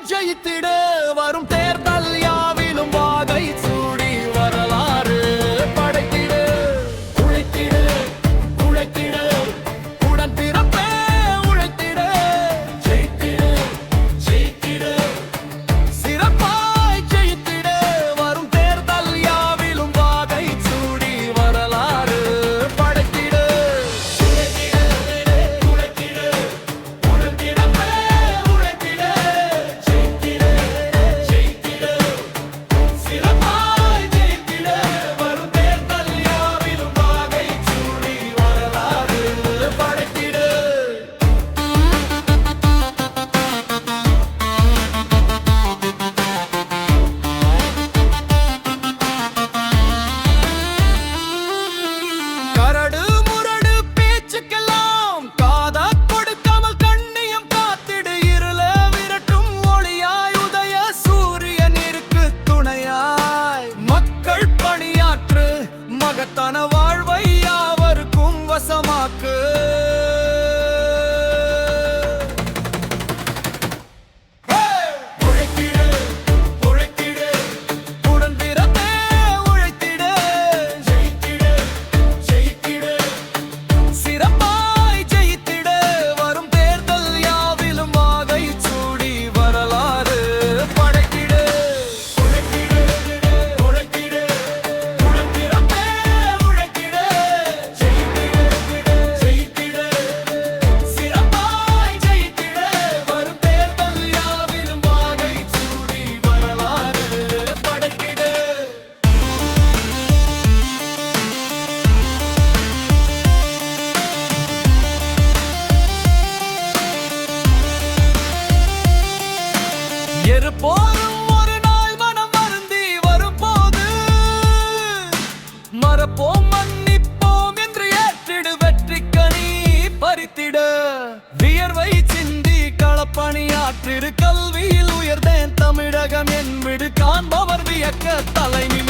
ஜெயித்திட வரும் தேர்தல் யாவிலும் வாகை சூடி வரலாறு படைத்திட உழைத்திட உழைத்திட உடன் பிறப்பே உழைத்திட ஜெயித்திட ஜெயித்திட சிறப்பாய் ஜெயித்திட வரும் தேர்தல் யாவிலும் வாகை சூடி வரலாறு படைத்திட உழைத்திட உடன் பிறப்பே உழைத்திட ஜெயித்திட ஜெயித்திட சிறப்பாய் ஜெயித்திட வரும் தேர்தல் யாவிலும் வாகை சூடி வரலாறு படைத்திட கரடு முரடு பேச்சுக்கெல்லாம் காதா கொடுக்காமல் கண்ணியம் காத்திடு இருள விரட்டும் ஒளியாய் உதய சூரியனிற்கு துணையாய் மக்கள் பணியாற்று மகத்தான வாழ்வை யாவருக்கும் வசமாக்கு உழைத்திடு உழைத்திடு உடன் பிறப்பே உழைத்திடு ஜெயித்திடு ஜெயித்திடு சிறப்பாய் ஜெயித்திட வரும் தேர்தல் யாவிலும் வாகை சூடி வரலாறு படைத்திட உழைத்திடு உழைத்திடு உடன் பிறப்பே உழைத்திட ஜெயித்திடு ஜெயித்திடு சிறப்பாய் ஜெயித்திட வரும் தேர்தல் யாவிலும் வாகை சூடி வரலாறு படைத்திட எருப்போரும் ஒரு நாள் மனம் வருந்தி வரும்போது மறப்போம் மன்னிப்போம் என்று ஏற்றிடு வெற்றிக்கனி பறித்திட வியர்வை சிந்தி களப்பணியாற்றிரு கல்வியில் உயர்ந்தேன் தமிழகம் என்பிடு காண்பவர் வியக்க தலை நிமிர்ந்து